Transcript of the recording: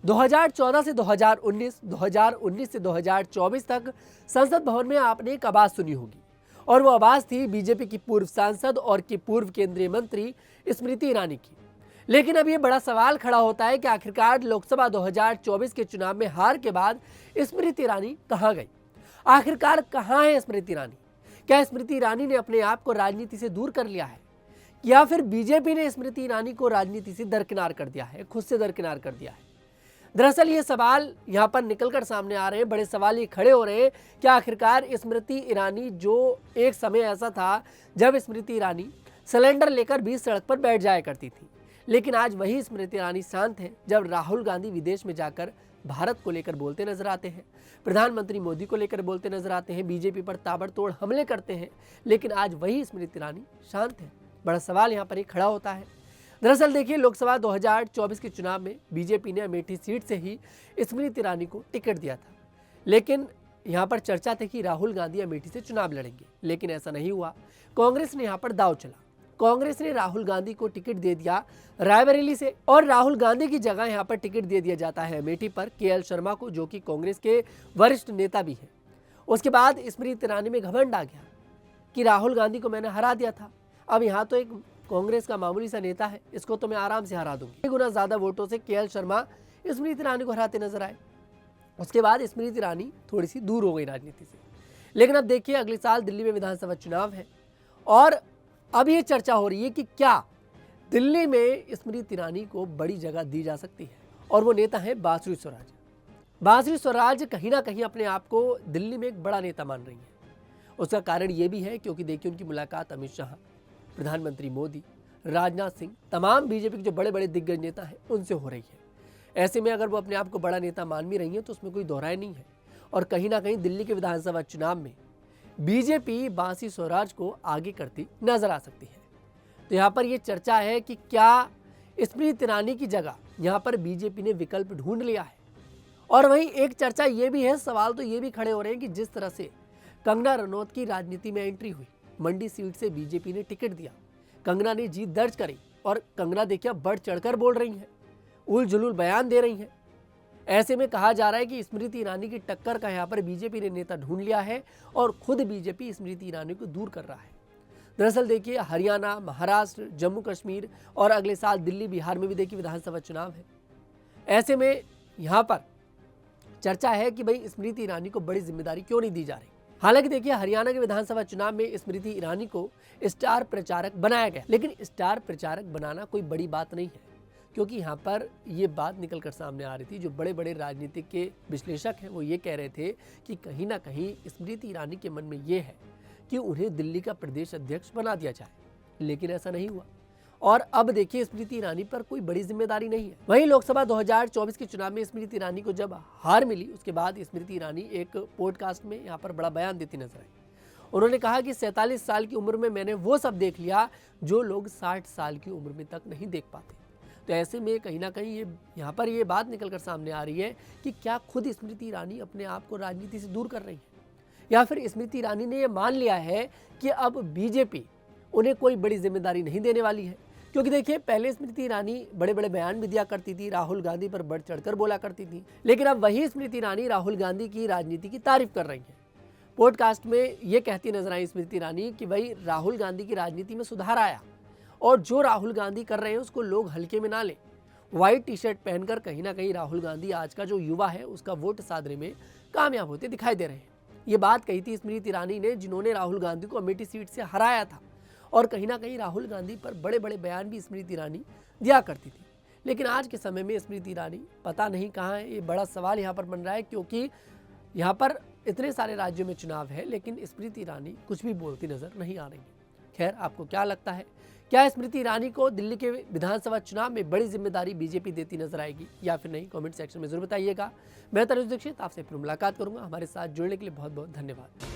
2014 से 2019, 2019 से 2024 तक संसद भवन में आपने एक आवाज सुनी होगी और वो आवाज थी बीजेपी की पूर्व सांसद और की पूर्व केंद्रीय मंत्री स्मृति ईरानी की। लेकिन अब ये बड़ा सवाल खड़ा होता है कि आखिरकार लोकसभा 2024 के चुनाव में हार के बाद स्मृति ईरानी कहां गई? आखिरकार कहां है स्मृति ईरानी? क्या स्मृति ईरानी ने अपने आप को राजनीति से दूर कर लिया है या फिर बीजेपी ने स्मृति ईरानी को राजनीति से दरकिनार कर दिया है, खुद से दरकिनार कर दिया है? दरअसल ये सवाल यहाँ पर निकलकर सामने आ रहे हैं, बड़े सवाल ये खड़े हो रहे हैं कि आखिरकार स्मृति ईरानी, जो एक समय ऐसा था जब स्मृति ईरानी सिलेंडर लेकर बीच सड़क पर बैठ जाया करती थी, लेकिन आज वही स्मृति ईरानी शांत है जब राहुल गांधी विदेश में जाकर भारत को लेकर बोलते नजर आते हैं, प्रधानमंत्री मोदी को लेकर बोलते नजर आते हैं, बीजेपी पर ताबड़तोड़ हमले करते हैं, लेकिन आज वही स्मृति ईरानी शांत है। बड़ा सवाल यहाँ पर एक खड़ा होता है। दरअसल देखिए, लोकसभा 2024 के चुनाव में बीजेपी ने अमेठी सीट से ही स्मृति ईरानी को टिकट दिया था, लेकिन यहाँ पर चर्चा थी कि राहुल गांधी अमेठी से चुनाव लड़ेंगे, लेकिन ऐसा नहीं हुआ। कांग्रेस ने यहाँ पर दांव चला, कांग्रेस ने राहुल गांधी को टिकट दे दिया रायबरेली से और राहुल गांधी की जगह यहाँ पर टिकट दे दिया जाता है अमेठी पर केएल शर्मा को, जो कि कांग्रेस के वरिष्ठ नेता भी हैं। उसके बाद स्मृति ईरानी में घमंड आ गया कि राहुल गांधी को मैंने हरा दिया था, अब यहाँ तो एक कांग्रेस का मामूली सा नेता है, इसको तो मैं आराम से हरा दूंगी। गुना ज्यादा वोटों से केएल शर्मा स्मृति ईरानी को हराते नजर आए। उसके बाद स्मृति ईरानी थोड़ी सी दूर हो गई राजनीति से। लेकिन अब देखिए, अगले साल दिल्ली में विधानसभा चुनाव है और अब ये चर्चा हो रही है कि क्या दिल्ली में स्मृति ईरानी को बड़ी जगह दी जा सकती है, और वो नेता है बांसुरी स्वराज। बांसुरी स्वराज कहीं ना कहीं अपने आप को दिल्ली में एक बड़ा नेता मान रही है। उसका कारण ये भी है क्योंकि देखिए, उनकी मुलाकात अमित शाह, प्रधानमंत्री मोदी, राजनाथ सिंह, तमाम बीजेपी के जो बड़े बड़े दिग्गज नेता हैं उनसे हो रही है। ऐसे में अगर वो अपने आप को बड़ा नेता मान भी रही है तो उसमें कोई दोहराई नहीं है, और कहीं ना कहीं दिल्ली के विधानसभा चुनाव में बीजेपी बांसुरी स्वराज को आगे करती नजर आ सकती है। तो यहाँ पर यह चर्चा है कि क्या स्मृति ईरानी की जगह यहाँ पर बीजेपी ने विकल्प ढूंढ लिया है। और वहीं एक चर्चा ये भी है, सवाल तो ये भी खड़े हो रहे हैं कि जिस तरह से कंगना रनौत की राजनीति में एंट्री हुई, मंडी सीट से बीजेपी ने टिकट दिया, कंगना ने जीत दर्ज करी और कंगना देखिए बढ़ चढ़कर बोल रही हैं, उल जुलूल बयान दे रही हैं। ऐसे में कहा जा रहा है कि स्मृति ईरानी की टक्कर का यहाँ पर बीजेपी ने नेता ढूंढ लिया है और खुद बीजेपी स्मृति ईरानी को दूर कर रहा है। दरअसल देखिए, हरियाणा, महाराष्ट्र, जम्मू कश्मीर और अगले साल दिल्ली, बिहार में भी देखिए विधानसभा चुनाव है। ऐसे में यहाँ पर चर्चा है कि भाई स्मृति ईरानी को बड़ी जिम्मेदारी क्यों नहीं दी जा रही। हालांकि देखिए, हरियाणा के विधानसभा चुनाव में स्मृति ईरानी को स्टार प्रचारक बनाया गया, लेकिन स्टार प्रचारक बनाना कोई बड़ी बात नहीं है, क्योंकि यहाँ पर ये बात निकल कर सामने आ रही थी। जो बड़े बड़े राजनीतिक के विश्लेषक हैं वो ये कह रहे थे कि कहीं ना कहीं स्मृति ईरानी के मन में ये है कि उन्हें दिल्ली का प्रदेश अध्यक्ष बना दिया जाए, लेकिन ऐसा नहीं हुआ। और अब देखिए, स्मृति ईरानी पर कोई बड़ी जिम्मेदारी नहीं है। वहीं लोकसभा 2024 के चुनाव में स्मृति ईरानी को जब हार मिली, उसके बाद स्मृति ईरानी एक पॉडकास्ट में यहाँ पर बड़ा बयान देती नजर आई। उन्होंने कहा कि 47 साल की उम्र में मैंने वो सब देख लिया जो लोग 60 साल की उम्र में तक नहीं देख पाते। तो ऐसे में कहीं ना कहीं ये यहाँ पर ये बात निकलकर सामने आ रही है कि क्या खुद स्मृति ईरानी अपने आप को राजनीति से दूर कर रही है, या फिर स्मृति ईरानी ने ये मान लिया है कि अब बीजेपी उन्हें कोई बड़ी जिम्मेदारी नहीं देने वाली है। क्योंकि देखिए, पहले स्मृति ईरानी बड़े बड़े बयान भी दिया करती थी, राहुल गांधी पर बढ़ चढ़कर बोला करती थी, लेकिन अब वही स्मृति ईरानी राहुल गांधी की राजनीति की तारीफ कर रही है। पॉडकास्ट में ये कहती नजर आई स्मृति ईरानी कि भाई राहुल गांधी की राजनीति में सुधार आया और जो राहुल गांधी कर रहे हैं उसको लोग हल्के में ना लें। व्हाइट टी शर्ट पहनकर कहीं ना कहीं राहुल गांधी आज का जो युवा है उसका वोट साधने में कामयाब होते दिखाई दे रहे हैं। ये बात कही थी स्मृति ईरानी ने, जिन्होंने राहुल गांधी को अमेठी सीट से हराया था, और कहीं ना कहीं राहुल गांधी पर बड़े बड़े बयान भी स्मृति ईरानी दिया करती थी। लेकिन आज के समय में स्मृति ईरानी पता नहीं कहाँ है, ये बड़ा सवाल यहाँ पर बन रहा है, क्योंकि यहाँ पर इतने सारे राज्यों में चुनाव है लेकिन स्मृति ईरानी कुछ भी बोलती नजर नहीं आ रही है। खैर, आपको क्या लगता है, क्या स्मृति ईरानी को दिल्ली के विधानसभा चुनाव में बड़ी जिम्मेदारी बीजेपी देती नजर आएगी या फिर नहीं? कमेंट सेक्शन में जरूर बताइएगा। मैं तनुज दीक्षित आपसे फिर मुलाकात करूंगा। हमारे साथ जुड़ने के लिए बहुत बहुत धन्यवाद।